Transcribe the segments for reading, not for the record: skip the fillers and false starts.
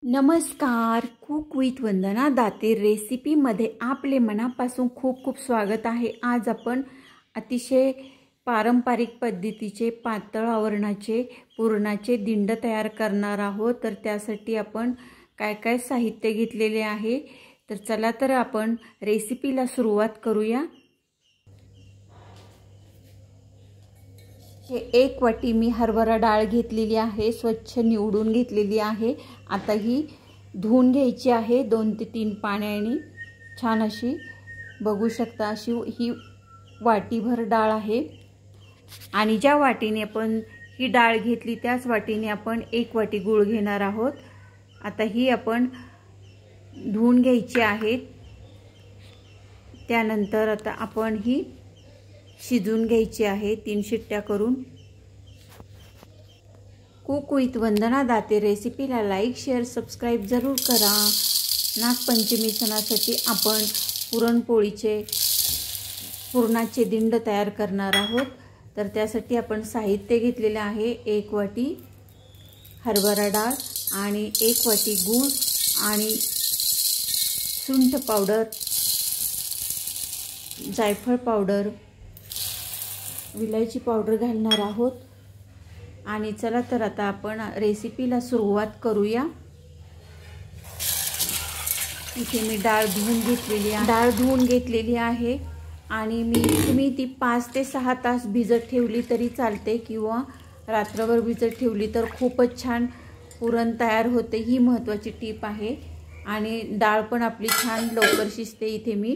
नमस्कार, cook with वंदना दाते रेसिपीमध्ये आपले मनापासून खूप खूप स्वागत आहे। आज आपण अतिशय पारंपरिक पद्धतीचे पातळ आवरणाचे पुरणाचे दिंड तयार करणार आहोत। तर त्यासाठी आपण काय काय साहित्य घेतलेले आहे तर चला तर आपण रेसिपीला सुरुवात करूया। हे 1 वाटी मी हरभरा डाळ घेतलेली आहे, स्वच्छ निवडून घेतलेली आहे। आता ही धुवून घ्यायची आहे 2 ते 3 पाण्याने छान अशी। बघू शकता अशी ही वाटीभर डाळ आहे आणि ज्या वाटीने आपण ही डाळ घेतली त्याच वाटीने आपण 1 वाटी गूळ घेणार आहोत। आता ही आपण धुवून घ्यायची आहे। त्यानंतर आता आपण ही शिजून घ्यायची आहे 3 शिट्ट्या करून। कुक विथ वंदना दाते रेसिपीला लाईक शेअर सबस्क्राइब जरूर करा। नागपंचमी सणासाठी आपण पुरणाचे दिंड तयार करणार आहोत। तर त्यासाठी आपण साहित्य घेतलेले आहे 1 वाटी हरभरा डाळ आणि 1 वाटी गूळ आणि सुंठ पावडर, जायफळ पावडर, विलायची पावडर घालणार आहोत। आणि चला तर आता आपण रेसिपीला सुरुवात करूया। इथे मी डाळ धुवून घेतलेली आहे आणि तुम्ही ती 5 ते 6 तास भिजत ठेवली तरी चालते किंवा रात्रभर भिजत ठेवली तर खूपच छान पुरण तयार होते। ही महत्त्वाची टिप आहे आणि डाळ पण आपली छान लवकर शिजते। इथे मी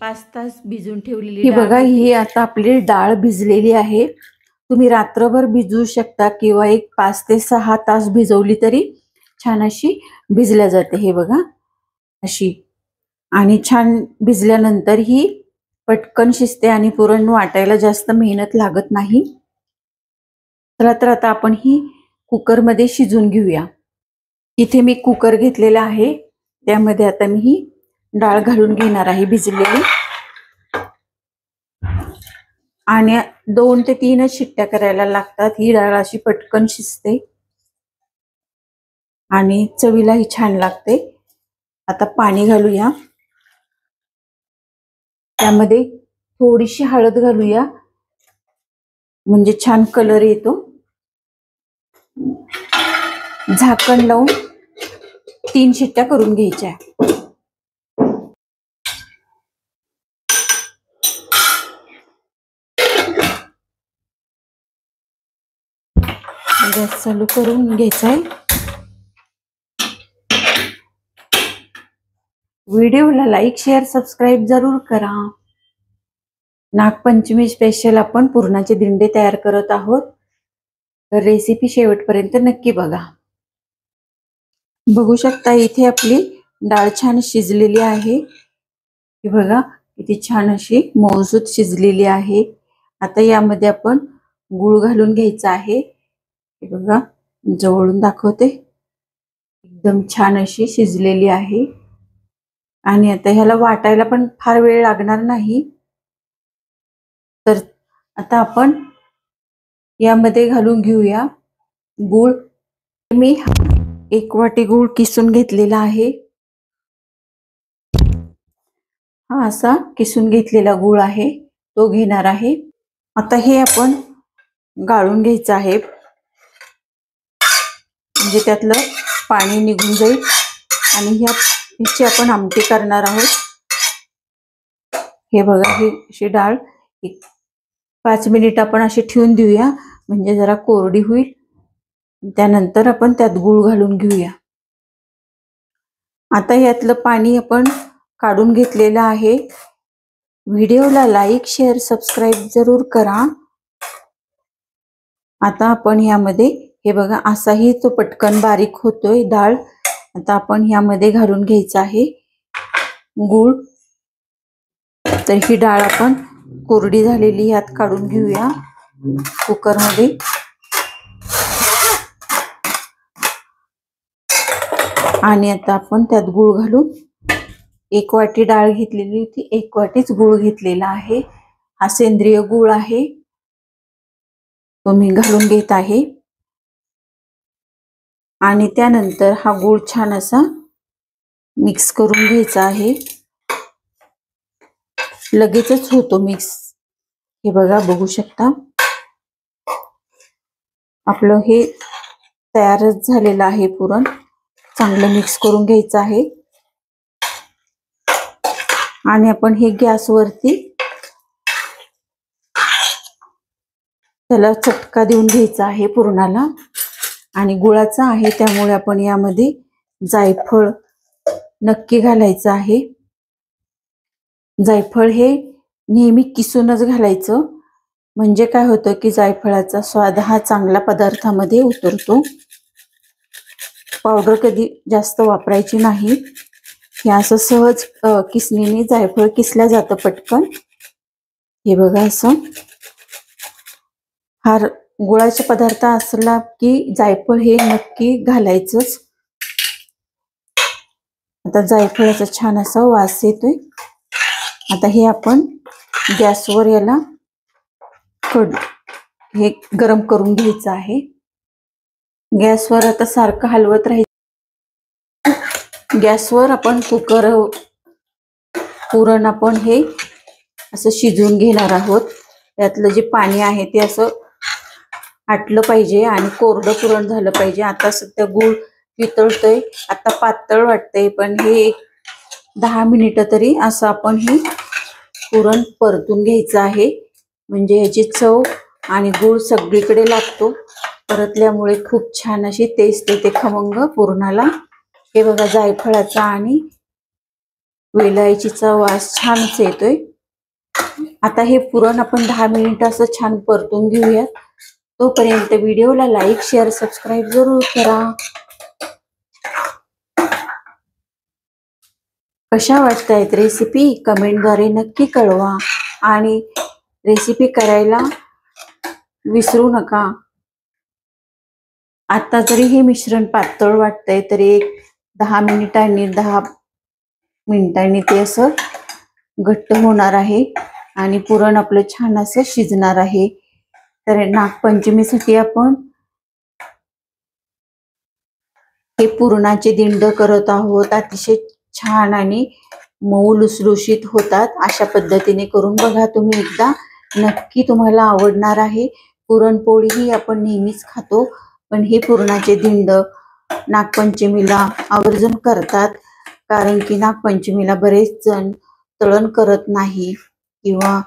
5 तास भिजून ठेवलेली डाळ बघा। ही आता आपली डाळ भिजलेली आहे। तुम्ही रात्रभर भिजवू शकता किंवा एक 5 ते 6 तास भिजवली तरी छान अशी भिजल्या जाते। हे बघा अशी, आणि छान भिजल्यानंतर ही पटकन शिजते आणि पुरण वाटायला जास्त मेहनत लागत नाही। चला तर आता आपण ही कुकर मध्ये शिजून घेऊया। इथे मी कुकर घेतलेला आहे, त्यामध्ये आता मी ही डाळ घालून घेणार आहे भिजलेली आणि 2 ते 3 शिट्ट्या करायला लागतात। ही डाळ अशी पटकन शिजते आणि चवीलाही छान लागते। आता पाणी घालूया, त्यामध्ये थोडीशी हळद घालूया म्हणजे छान कलर येतो। झाकण लावून 3 शिट्ट्या करून घ्यायच्या। गॅस चालू करून घ्यायचा आहे। व्हिडिओला लाईक शेअर सबस्क्राइब जरूर करा। नागपंचमी स्पेशल आपण पुरणाचे दिंडे तयार करत आहोत, तर रेसिपी शेवटपर्यंत नक्की बघा। बघू शकता इथे आपली डाळ छान शिजलेली आहे। हे बघा किती छान अशी मऊसूत शिजलेली आहे। आता यामध्ये आपण गूळ घालून घ्यायचा आहे। हे बघा जवळून दाखवते, एकदम छान अशी शिजलेली आहे आणि आता ह्याला वाटायला पण फार वेळ लागणार नाही। तर आता आपण यामध्ये घालून घेऊया गूळ। मी 1 वाटी गूळ किसून घेतलेला आहे। हा असा किसून घेतलेला गूळ आहे, तो घेणार आहे। आता हे आपण गाळून घ्यायचं आहे म्हणजे त्यातलं पाणी निघून जाईल आणि ह्याची आपण आमटी करणार आहोत। हे बघा ही अशी डाळ 5 मिनिट आपण अशी ठेवून देऊया म्हणजे जरा कोरडी होईल। त्यानंतर आपण त्यात गूळ घालून घेऊया। आता यातलं पाणी आपण काढून घेतलेलं आहे। व्हिडिओला लाईक शेअर सबस्क्राइब जरूर करा। आता आपण यामध्ये हे बघा असाही तो पटकन बारीक होतोय डाळ। आता आपण यामध्ये घालून घ्यायचा आहे गूळ। तर ही डाळ आपण कोरडी झालेली यात काढून घेऊया कुकर मध्ये। आणि आता आपण त्यात गूळ घालून 1 वाटी डाळ घेतलेली होती, 1 वाटीच गूळ घेतलेला आहे। हा सेंद्रिय गूळ आहे, तो मी घालून घेत आहे। आणि त्यानंतर हा गूळ छान असा मिक्स करून घ्यायचा आहे. लगेचच होतो मिक्स. हे बघा, बघू शकता आपलं हे तयारच झालेलं आहे पुरण. चांगलं मिक्स करून घ्यायचं आहे आणि आपण हे गॅसवरती त्याला चटका देऊन घ्यायचा आहे पुरणाला. आणि गुळाचा आहे त्यामुळे आपण यामध्ये जायफळ नक्की घालायचं आहे. जायफळ हे नेहमी किसूनच घालायचं, म्हणजे काय होतं की जायफळाचा स्वाद हा चांगला पदार्थामध्ये उतरतो. पावडर कधी जास्त वापरायची नाही. हे असं सहज किसणीने जायफळ किसल्या जातं पटकन. हे बघा, असं हा गुळाचा पदार्थ असला की जायफळ हे नक्की घालायचंच. आता जायफळाचा छान असा वास येतोय. आता हे आपण गॅसवर याला हे गरम करून घ्यायचं आहे. गॅसवर आता सारखं हलवत राहायचं. गॅसवर आपण पुरण आपण हे असं शिजवून घेणार आहोत. त्यातलं जे पाणी आहे ते असं आटलं पाहिजे आणि कोरडं पुरण झालं पाहिजे. आता सध्या गूळ वितळतोय, आता पातळ वाटतंय, पण हे 10 मिनिटं तरी असं आपण हे पुरण परतून घ्यायचं आहे, म्हणजे ह्याची चव आणि गूळ सगळीकडे लागतो. परतल्यामुळे खूप छान अशी टेस्ट येते खमंग पुरणाला. हे बघा, जायफळाचा आणि वेलायचीचा वास छानच येतोय. आता हे पुरण आपण 10 मिनिटं असं छान परतून घेऊयात. तोपर्यंत व्हिडिओला लाईक, शेअर, सबस्क्राईब जरूर करा. कशा वाटतायत रेसिपी कमेंटद्वारे नक्की कळवा आणि रेसिपी करायला विसरू नका. आता जरी हे मिश्रण पातळ वाटतंय तरी 10 मिनिटांनी ते असं घट्ट होणार आहे आणि पुरण आपलं छान असं शिजणार आहे. तर नागपंचमीसाठी आपण हे पुरणाचे दिंड करत आहोत. अतिशय छान आणि मऊ लुसलुशीत होतात. अशा पद्धतीने करून बघा तुम्ही एकदा, नक्की तुम्हाला आवडणार आहे. पुरणपोळी ही आपण नेहमीच खातो, पण हे पुरणाचे दिंड नागपंचमीला आवर्जून करतात. कारण की नागपंचमीला बरेच जण तळण करत नाही किंवा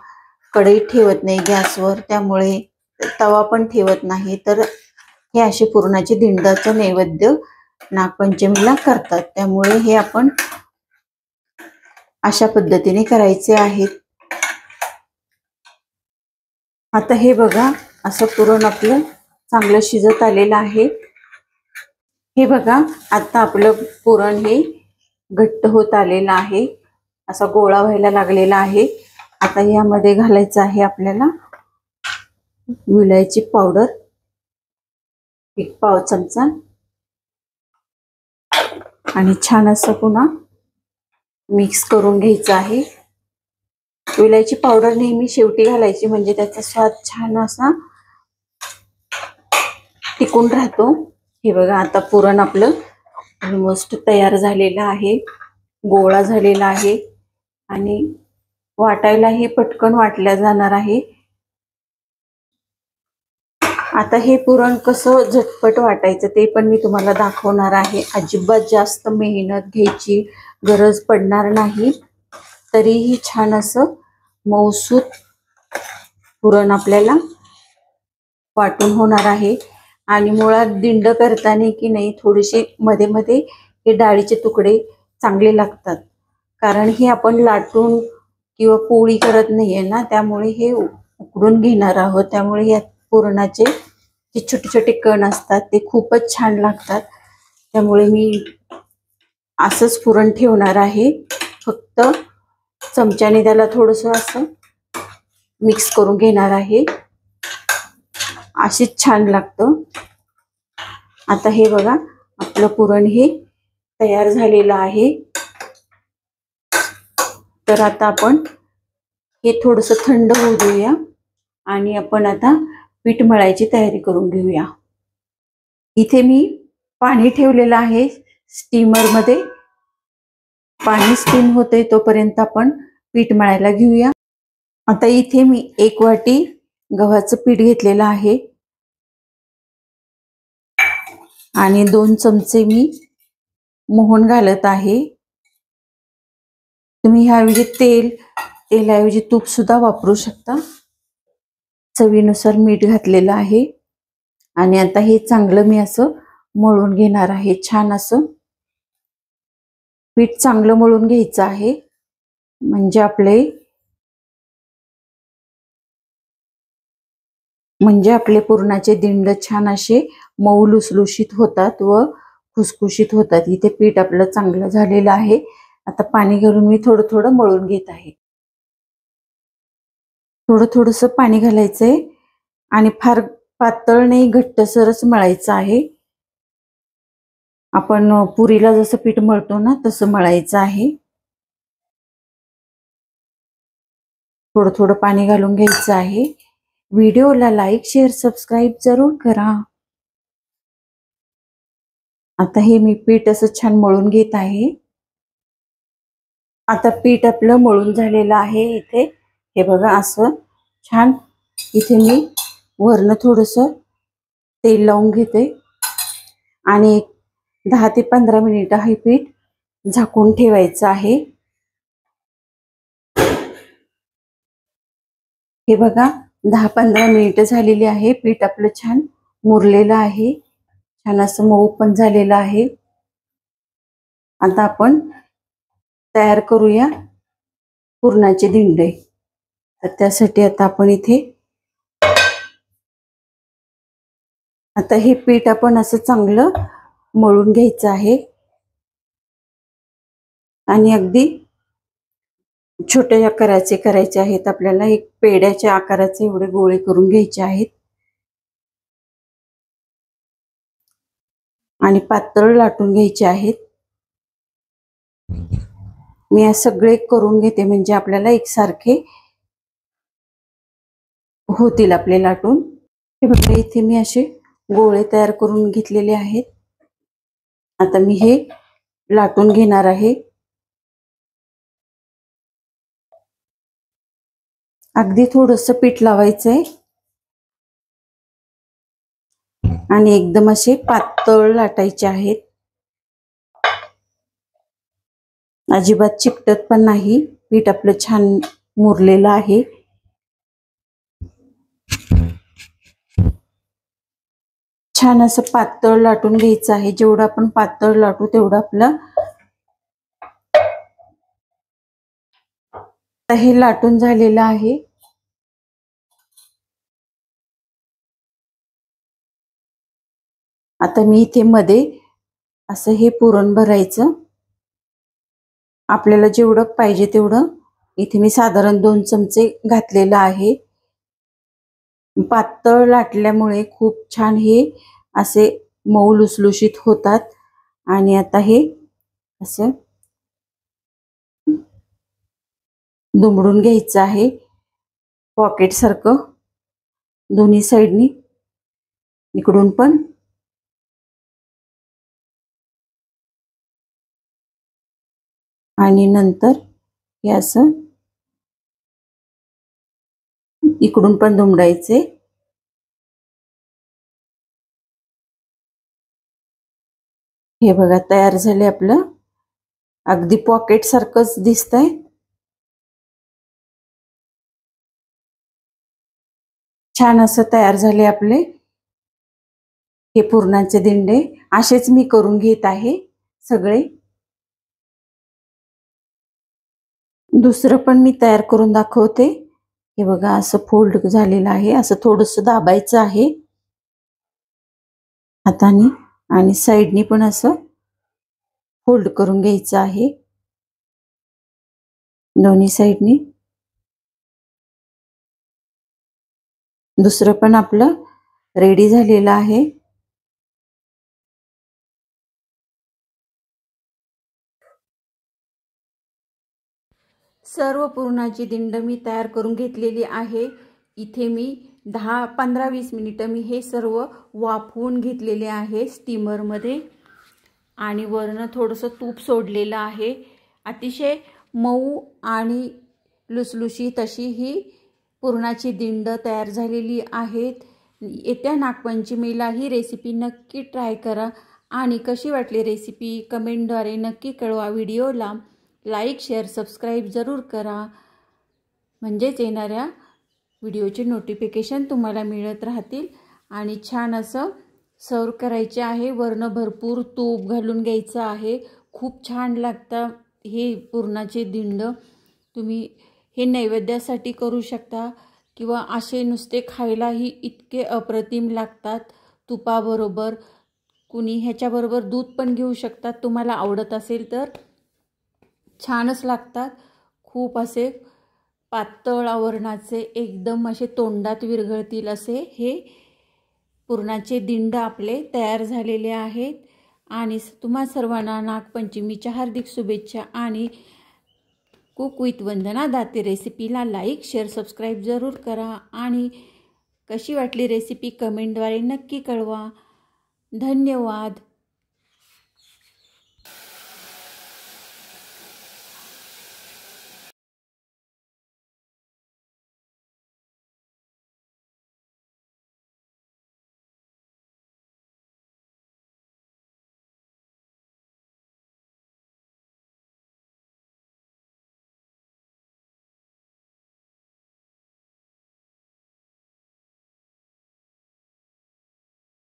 कढई ठेवत नाही गॅसवर, त्यामुळे तवा पण ठेवत नाही. तर हे असे पुरणाचे दिंडाचं नैवेद्य नागपंचमीला करतात. त्यामुळे हे आपण अशा पद्धतीने करायचे आहेत. आता हे बघा, असं पुरण आपलं चांगलं शिजत आलेलं आहे. हे बघा, आता आपलं पुरण हे घट्ट होत आलेलं आहे, असा गोळा व्हायला लागलेला आहे. आता यामध्ये घालायचं आहे आपल्याला विलायची पावडर 1 पाव चमचा आणि छान असं पुन्हा मिक्स करून घ्यायचं आहे. विलायची पावडर नेहमी शेवटी घालायची, म्हणजे त्याचा स्वाद छान असा टिकून राहतो. हे बघा, आता पुरण आपलं ऑलमोस्ट तयार झालेलं आहे, गोळा झालेला आहे आणि वाटायलाही पटकन वाटल्या जाणार आहे. आता हे पुरण कसं झटपट वाटायचं ते पण मी तुम्हाला दाखवणार आहे. अजिबात जास्त मेहनत घ्यायची गरज पडणार नाही, तरीही छान असं मऊसूत पुरण आपल्याला वाटून होणार आहे. आणि मुळात दिंड करताना की नाही थोडीशी मध्ये मध्ये हे डाळीचे तुकडे चांगले लागतात, कारण हे आपण लाटून किंवा पोळी करत नाहीये ना, त्यामुळे हे उकडून घेणार आहोत. त्यामुळे या पुरणाचे जे छोटे छोटे कण असतात ते खूपच छान लागतात. त्यामुळे मी असंच पुरण ठेवणार आहे. फक्त चमच्याने त्याला थोडंसं असं मिक्स करून घेणार आहे, अशीच छान लागतं. आता हे बघा, आपलं पुरण हे तयार झालेलं आहे. तर आता आपण हे थोडंसं थंड होऊ देऊया आणि आपण आता पीठ मळायची तयारी करून घेऊया. इथे मी पाणी ठेवलेलं आहे स्टीमरमध्ये. पाणी स्टीम होते तोपर्यंत आपण पीठ मळायला घेऊया. आता इथे मी 1 वाटी गव्हाचं पीठ घेतलेलं आहे आणि 2 चमचे मी मोहन घालत आहे. तुम्ही ह्याऐवजी तेलाऐवजी तूप सुद्धा वापरू शकता. चवीनुसार मीठ घातलेलं आहे आणि आता हे चांगलं मी असं मळून घेणार आहे. छान असं पीठ चांगलं मळून घ्यायचं आहे म्हणजे आपले पुरणाचे दिंड छान असे मऊ लुसलुशीत होतात व खुसखुशीत होतात. इथे पीठ आपलं चांगलं झालेलं आहे. आता पाणी घालून मी थोडं थोडं मळून घेत आहे. थोडं थोडंसं पाणी घालायचंय आणि फार पातळ नाही, घट्टसरच मळायचं आहे. आपण पुरीला जसं पीठ मळतो ना तसं मळायचं आहे. थोडं थोडं पाणी घालून घ्यायचं आहे. व्हिडिओला लाईक, शेअर, सबस्क्राईब जरूर करा. आता हे मी पीठ असं छान मळून घेत आहे. आता पीठ आपलं मळून झालेलं आहे. इथे हे बघा असं छान. इथे मी वरनं थोडंसं तेल लावून घेते आणि 10 ते 15 मिनिटं हे पीठ झाकून ठेवायचं आहे. हे बघा 10-15 मिनिटं झालेली आहे. पीठ आपलं छान मुरलेलं आहे. छान असं मऊ पण झालेलं आहे. आता आपण तयार करूया पुरणाचे दिंडे. तर त्यासाठी आता आपण इथे आता हे पीठ आपण असं चांगलं मळून घ्यायचं आहे आणि अगदी छोट्या आकाराचे करायचे आहेत. आपल्याला एक पेड्याच्या आकाराचे एवढे गोळे करून घ्यायचे आहेत आणि पातळ लाटून घ्यायचे आहेत. मी हे सगळे करून घेते म्हणजे आपल्याला एकसारखे होतील आपले लाटून. हे बघा इथे मी असे गोळे तयार करून घेतलेले आहेत. आता मी हे लाटून घेणार आहे. अगदी थोडंसं पीठ लावायचंय आणि एकदम असे पातळ लाटायचे आहेत. अजिबात चिकटत पण नाही. पीठ आपलं छान मुरलेलं आहे. छान असं पातळ लाटून घ्यायचं आहे. जेवढं आपण पातळ लाटू तेवढं आपलं हे लाटून झालेलं आहे. आता मी इथे मध्ये असं हे पुरण भरायचं. आपल्याला जेवढं पाहिजे तेवढं. इथे मी साधारण 2 चमचे घातलेलं आहे. पातळ लाटल्यामुळे खूप छान हे असे मऊ लुसलुशीत होतात. आणि आता हे असं दुमडून घ्यायचं आहे पॉकेट सारखं दोन्ही साइडनी, इकडून पण. आणि नंतर हे असं इकडून पण दुमडायचे. हे बघा तयार झाले आपलं. अगदी पॉकेट सारखंच दिसतंय. छान असं तयार झाले आपले हे पुरणाचे दिंडे. असेच मी करून घेत आहे सगळे. दुसरं पण मी तयार करून दाखवते. हे बघा असं फोल्ड झालेलं आहे. असं थोडंसं दाबायचं आहे हाताने आणि साइडनी पण असं फोल्ड करून घ्यायचं आहे दोन्ही साइडनी. दुसरं पण आपलं रेडी झालेलं आहे. सर्व पुरणाची दिंड मी तयार करून घेतलेली आहे. इथे मी 15-20 मिनिटं मी हे सर्व वाफवून घेतलेले आहे स्टीमरमध्ये आणि वरनं थोडंसं तूप सोडलेलं आहे। अतिशय मऊ आणि लुसलुशीत अशी ही पुरणाची दिंड तयार झालेली आहेत। येत्या नागपंचमीला ही रेसिपी नक्की ट्राय करा आणि कशी वाटली रेसिपी कमेंटद्वारे नक्की कळवा। व्हिडिओला लाईक शेअर सबस्क्राईब जरूर करा, म्हणजेच येणाऱ्या व्हिडिओचे नोटिफिकेशन तुम्हाला मिळत राहतील। आणि छान असं सर्व करायचे आहे। वरनं भरपूर तूप घालून घ्यायचं आहे। खूप छान लागतं हे पुरणाचे दिंड। तुम्ही हे नैवेद्यासाठी करू शकता किंवा असे नुसते खायलाही इतके अप्रतिम लागतात तुपाबरोबर। कुणी ह्याच्याबरोबर दूध पण घेऊ शकतात, तुम्हाला आवडत असेल तर। छानच लागतात, खूप असे पातळ आवरणाचे, एकदम असे तोंडात विरघळतील असे हे पुरणाचे दिंड आपले तयार झालेले आहेत। आणि तुम्हा सर्वांना नागपंचमीच्या हार्दिक शुभेच्छा। आणि कुक विथ वंदना दाते रेसिपीला लाईक शेअर सबस्क्राईब जरूर करा आणि कशी वाटली रेसिपी कमेंटद्वारे नक्की कळवा। धन्यवाद।